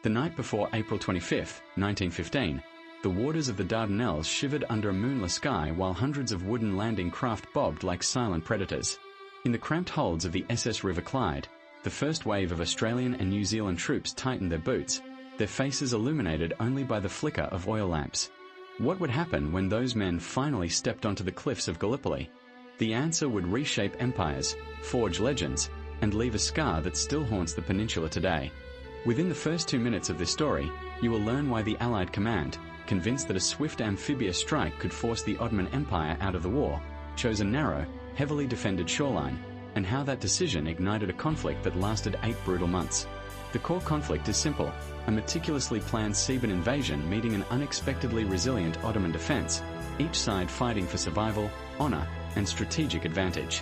The night before April 25, 1915, the waters of the Dardanelles shivered under a moonless sky while hundreds of wooden landing craft bobbed like silent predators. In the cramped holds of the SS River Clyde, the first wave of Australian and New Zealand troops tightened their boots, their faces illuminated only by the flicker of oil lamps. What would happen when those men finally stepped onto the cliffs of Gallipoli? The answer would reshape empires, forge legends, and leave a scar that still haunts the peninsula today. Within the first 2 minutes of this story, you will learn why the Allied command, convinced that a swift amphibious strike could force the Ottoman Empire out of the war, chose a narrow, heavily defended shoreline, and how that decision ignited a conflict that lasted 8 brutal months. The core conflict is simple: a meticulously planned Theban invasion meeting an unexpectedly resilient Ottoman defense, each side fighting for survival, honor, and strategic advantage.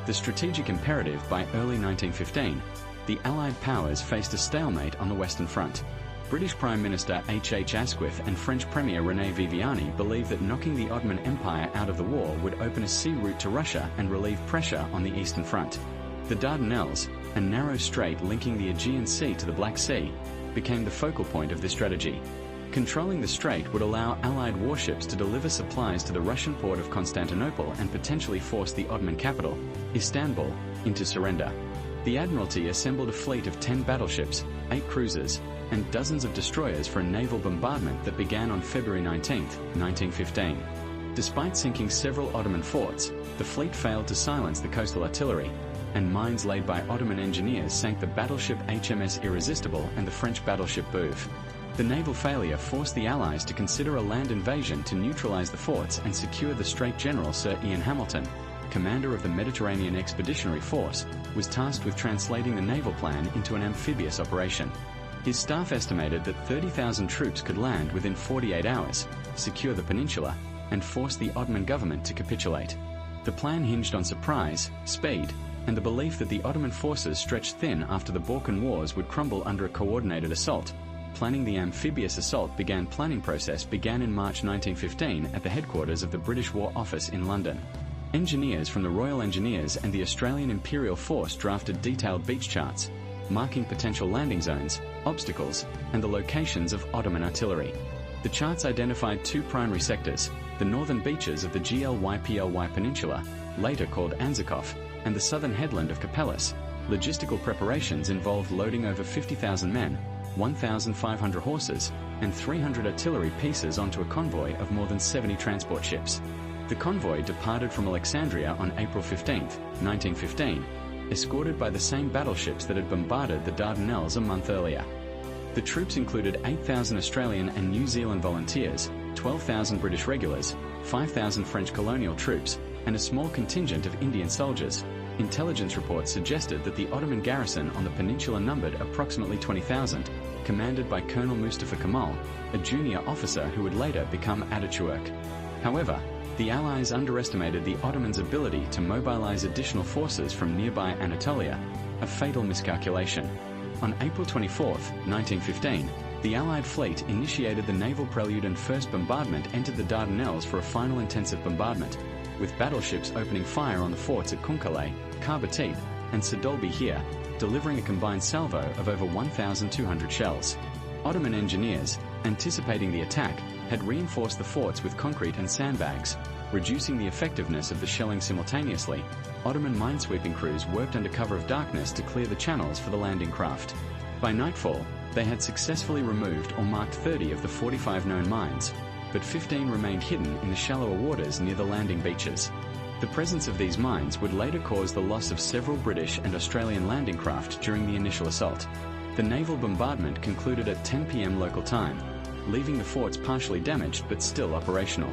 The strategic imperative: by early 1915, the Allied powers faced a stalemate on the Western Front. British Prime Minister H.H. Asquith and French Premier René Viviani believed that knocking the Ottoman Empire out of the war would open a sea route to Russia and relieve pressure on the Eastern Front. The Dardanelles, a narrow strait linking the Aegean Sea to the Black Sea, became the focal point of this strategy. Controlling the strait would allow Allied warships to deliver supplies to the Russian port of Constantinople and potentially force the Ottoman capital, Istanbul, into surrender. The Admiralty assembled a fleet of 10 battleships, 8 cruisers, and dozens of destroyers for a naval bombardment that began on February 19, 1915. Despite sinking several Ottoman forts, the fleet failed to silence the coastal artillery, and mines laid by Ottoman engineers sank the battleship HMS Irresistible and the French battleship Bouve. The naval failure forced the Allies to consider a land invasion to neutralize the forts and secure the Strait. General Sir Ian Hamilton, commander of the Mediterranean Expeditionary Force, was tasked with translating the naval plan into an amphibious operation. His staff estimated that 30,000 troops could land within 48 hours, secure the peninsula, and force the Ottoman government to capitulate. The plan hinged on surprise, speed, and the belief that the Ottoman forces stretched thin after the Balkan Wars would crumble under a coordinated assault. Planning the amphibious assault planning process began in March 1915 at the headquarters of the British War Office in London. Engineers from the Royal Engineers and the Australian Imperial Force drafted detailed beach charts, marking potential landing zones, obstacles, and the locations of Ottoman artillery. The charts identified 2 primary sectors: the northern beaches of the Glyply Peninsula, later called ANZAC, and the southern headland of Capellus. Logistical preparations involved loading over 50,000 men, 1,500 horses, and 300 artillery pieces onto a convoy of more than 70 transport ships. The convoy departed from Alexandria on April 15, 1915, escorted by the same battleships that had bombarded the Dardanelles a month earlier. The troops included 8,000 Australian and New Zealand volunteers, 12,000 British regulars, 5,000 French colonial troops, and a small contingent of Indian soldiers. Intelligence reports suggested that the Ottoman garrison on the peninsula numbered approximately 20,000, commanded by Colonel Mustafa Kemal, a junior officer who would later become Ataturk. However, the Allies underestimated the Ottomans' ability to mobilize additional forces from nearby Anatolia, a fatal miscalculation. On April 24, 1915, the Allied fleet initiated the naval prelude and first bombardment entered the Dardanelles for a final intensive bombardment, with battleships opening fire on the forts at Kunkale, Karbatiep, and Sidolbi here, delivering a combined salvo of over 1,200 shells. Ottoman engineers, anticipating the attack, had reinforced the forts with concrete and sandbags, reducing the effectiveness of the shelling simultaneously. Ottoman minesweeping crews worked under cover of darkness to clear the channels for the landing craft. By nightfall, they had successfully removed or marked 30 of the 45 known mines, but 15 remained hidden in the shallower waters near the landing beaches. The presence of these mines would later cause the loss of several British and Australian landing craft during the initial assault. The naval bombardment concluded at 10 p.m. local time, leaving the forts partially damaged but still operational.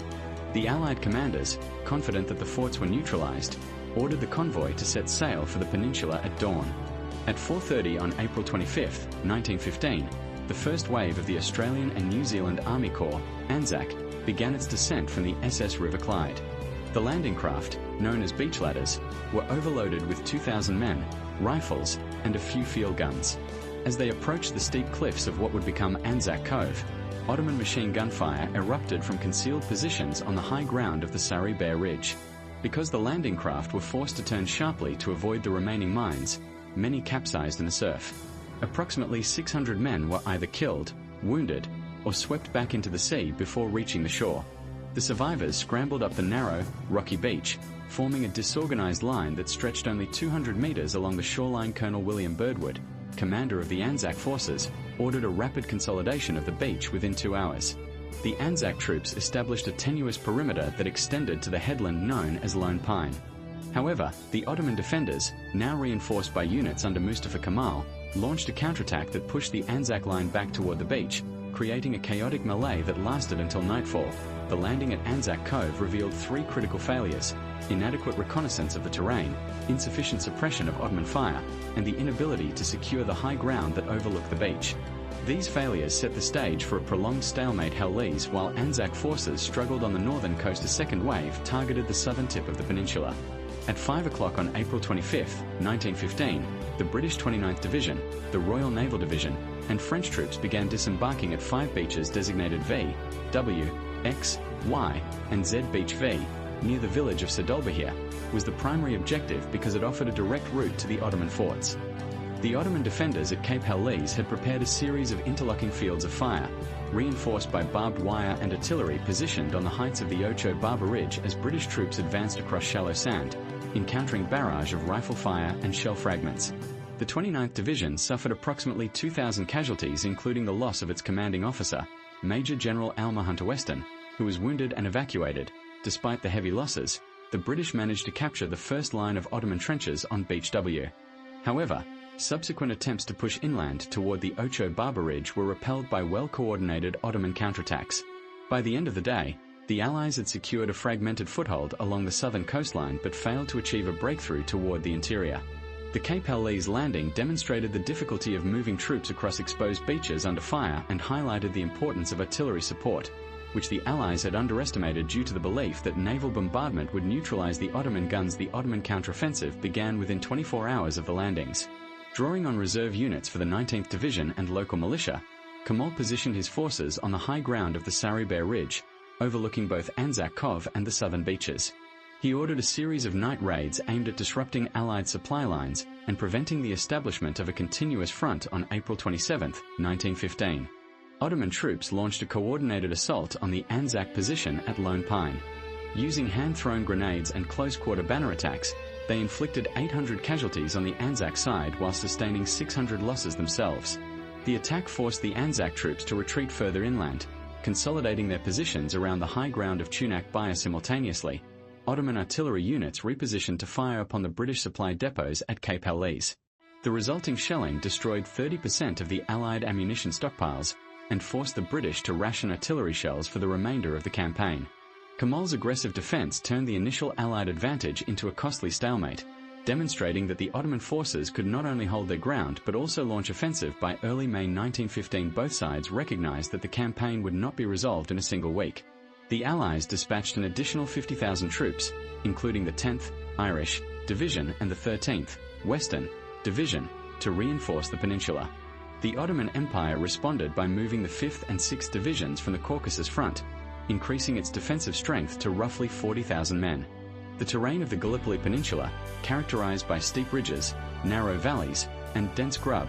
The Allied commanders, confident that the forts were neutralized, ordered the convoy to set sail for the peninsula at dawn. At 4:30 on April 25, 1915, the first wave of the Australian and New Zealand Army Corps, ANZAC, began its descent from the SS River Clyde. The landing craft, known as beach ladders, were overloaded with 2,000 men, rifles, and a few field guns. As they approached the steep cliffs of what would become ANZAC Cove, Ottoman machine gunfire erupted from concealed positions on the high ground of the Sari Bear Ridge. Because the landing craft were forced to turn sharply to avoid the remaining mines, many capsized in the surf. Approximately 600 men were either killed, wounded, or swept back into the sea before reaching the shore. The survivors scrambled up the narrow, rocky beach, forming a disorganized line that stretched only 200 meters along the shoreline. Colonel William Birdwood, commander of the ANZAC forces, ordered a rapid consolidation of the beach within 2 hours. The ANZAC troops established a tenuous perimeter that extended to the headland known as Lone Pine. However, the Ottoman defenders, now reinforced by units under Mustafa Kemal, launched a counterattack that pushed the ANZAC line back toward the beach, creating a chaotic melee that lasted until nightfall. The landing at ANZAC Cove revealed 3 critical failures: inadequate reconnaissance of the terrain, insufficient suppression of Ottoman fire, and the inability to secure the high ground that overlooked the beach. These failures set the stage for a prolonged stalemate. Hellese, while ANZAC forces struggled on the northern coast, a second wave targeted the southern tip of the peninsula. At 5 o'clock on April 25, 1915, the British 29th Division, the Royal Naval Division, and French troops began disembarking at 5 beaches designated V, W, X, Y, and Z. Beach V, near the village of Sedolbahir, was the primary objective because it offered a direct route to the Ottoman forts. The Ottoman defenders at Cape Hellese had prepared a series of interlocking fields of fire, reinforced by barbed wire and artillery positioned on the heights of the Ocho Baba Ridge as British troops advanced across shallow sand, encountering barrage of rifle fire and shell fragments. The 29th Division suffered approximately 2,000 casualties, including the loss of its commanding officer, Major General Alma Hunter Weston, who was wounded and evacuated. Despite the heavy losses, the British managed to capture the first line of Ottoman trenches on Beach W. However, subsequent attempts to push inland toward the Ocho Baba Ridge were repelled by well-coordinated Ottoman counterattacks. By the end of the day, the Allies had secured a fragmented foothold along the southern coastline but failed to achieve a breakthrough toward the interior. The Cape Hellese landing demonstrated the difficulty of moving troops across exposed beaches under fire and highlighted the importance of artillery support, which the Allies had underestimated due to the belief that naval bombardment would neutralize the Ottoman guns. The Ottoman counteroffensive began within 24 hours of the landings. Drawing on reserve units for the 19th Division and local militia, Kemal positioned his forces on the high ground of the Saribert Ridge, overlooking both ANZAC Cove and the southern beaches. He ordered a series of night raids aimed at disrupting Allied supply lines and preventing the establishment of a continuous front. On April 27, 1915. Ottoman troops launched a coordinated assault on the ANZAC position at Lone Pine. Using hand-thrown grenades and close-quarter banner attacks, they inflicted 800 casualties on the ANZAC side while sustaining 600 losses themselves. The attack forced the ANZAC troops to retreat further inland, consolidating their positions around the high ground of Tunak Baya. Simultaneously, Ottoman artillery units repositioned to fire upon the British supply depots at Cape Hellese. The resulting shelling destroyed 30% of the Allied ammunition stockpiles and forced the British to ration artillery shells for the remainder of the campaign. Kemal's aggressive defense turned the initial Allied advantage into a costly stalemate, demonstrating that the Ottoman forces could not only hold their ground but also launch offensive. By early May 1915, both sides recognized that the campaign would not be resolved in a single week. The Allies dispatched an additional 50,000 troops, including the 10th Irish Division and the 13th Western Division, to reinforce the peninsula. The Ottoman Empire responded by moving the 5th and 6th Divisions from the Caucasus front, increasing its defensive strength to roughly 40,000 men. The terrain of the Gallipoli Peninsula, characterized by steep ridges, narrow valleys, and dense scrub,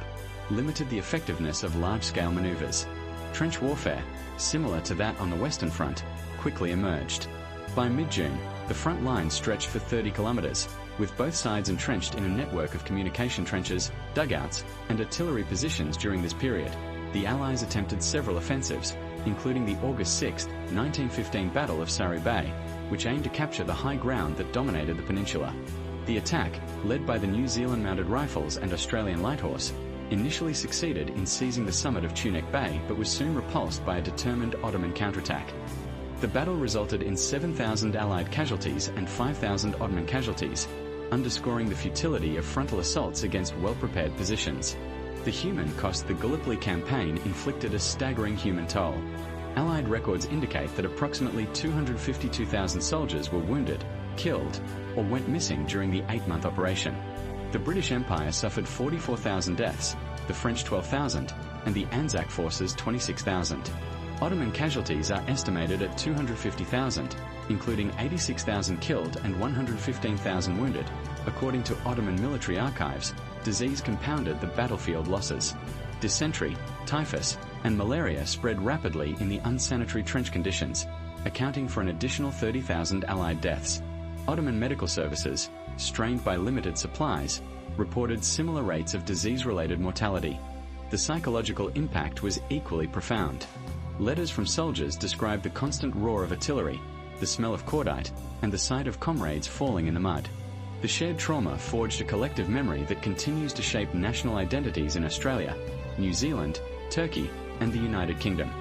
limited the effectiveness of large-scale maneuvers. Trench warfare, similar to that on the Western Front, quickly emerged. By mid-June, the front line stretched for 30 kilometers, with both sides entrenched in a network of communication trenches, dugouts, and artillery positions. During this period, the Allies attempted several offensives, including the August 6, 1915 Battle of Sari Bay, which aimed to capture the high ground that dominated the peninsula. The attack, led by the New Zealand Mounted Rifles and Australian Light Horse, initially succeeded in seizing the summit of Tunak Bay but was soon repulsed by a determined Ottoman counterattack. The battle resulted in 7,000 Allied casualties and 5,000 Ottoman casualties, underscoring the futility of frontal assaults against well-prepared positions. The human cost. The Gallipoli campaign inflicted a staggering human toll. Allied records indicate that approximately 252,000 soldiers were wounded, killed, or went missing during the 8-month operation. The British Empire suffered 44,000 deaths, the French 12,000, and the ANZAC forces 26,000. Ottoman casualties are estimated at 250,000, including 86,000 killed and 115,000 wounded, according to Ottoman military archives, disease compounded the battlefield losses. Dysentery, typhus, and malaria spread rapidly in the unsanitary trench conditions, accounting for an additional 30,000 Allied deaths. Ottoman medical services, strained by limited supplies, reported similar rates of disease-related mortality. The psychological impact was equally profound. Letters from soldiers described the constant roar of artillery, the smell of cordite, and the sight of comrades falling in the mud. The shared trauma forged a collective memory that continues to shape national identities in Australia, New Zealand, Turkey, and the United Kingdom.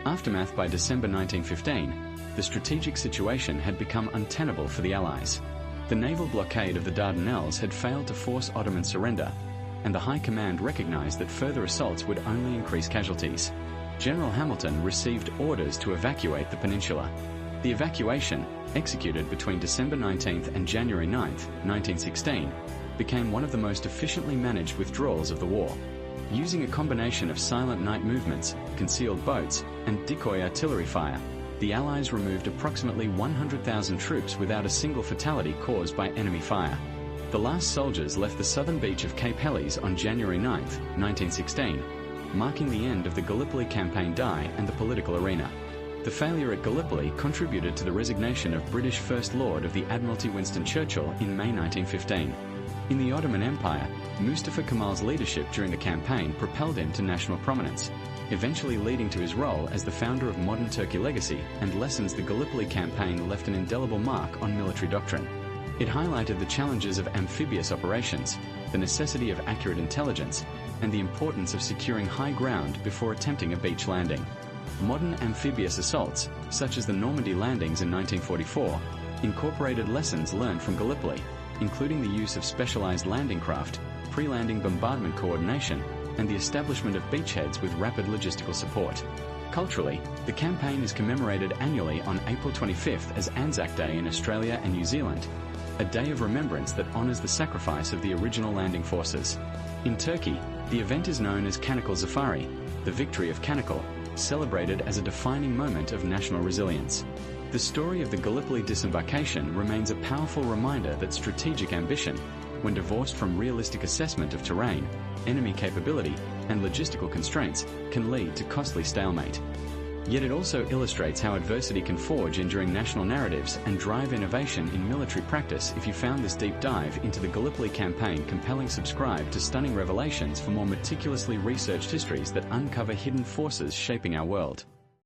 Aftermath by December 1915, the strategic situation had become untenable for the Allies. The naval blockade of the Dardanelles had failed to force Ottoman surrender, and the High Command recognized that further assaults would only increase casualties. General Hamilton received orders to evacuate the peninsula. The evacuation, executed between December 19th and January 9th, 1916, became one of the most efficiently managed withdrawals of the war. Using a combination of silent night movements, concealed boats, and decoy artillery fire, the Allies removed approximately 100,000 troops without a single fatality caused by enemy fire. The last soldiers left the southern beach of Cape Helles on January 9, 1916, marking the end of the Gallipoli campaign die and the political arena. The failure at Gallipoli contributed to the resignation of British First Lord of the Admiralty Winston Churchill in May 1915. In the Ottoman Empire, Mustafa Kemal's leadership during the campaign propelled him to national prominence, eventually leading to his role as the founder of modern Turkey legacy and lessons the Gallipoli campaign left an indelible mark on military doctrine. It highlighted the challenges of amphibious operations, the necessity of accurate intelligence, and the importance of securing high ground before attempting a beach landing. Modern amphibious assaults, such as the Normandy landings in 1944, incorporated lessons learned from Gallipoli, including the use of specialized landing craft, pre-landing bombardment coordination, and the establishment of beachheads with rapid logistical support. Culturally, the campaign is commemorated annually on April 25th as ANZAC Day in Australia and New Zealand, a day of remembrance that honors the sacrifice of the original landing forces. In Turkey, the event is known as Çanakkale Zafari, the victory of Çanakkale, celebrated as a defining moment of national resilience. The story of the Gallipoli disembarkation remains a powerful reminder that strategic ambition, when divorced from realistic assessment of terrain, enemy capability, and logistical constraints, can lead to costly stalemate. Yet it also illustrates how adversity can forge enduring national narratives and drive innovation in military practice. If you found this deep dive into the Gallipoli campaign compelling, subscribe to Stunning Revelations for more meticulously researched histories that uncover hidden forces shaping our world.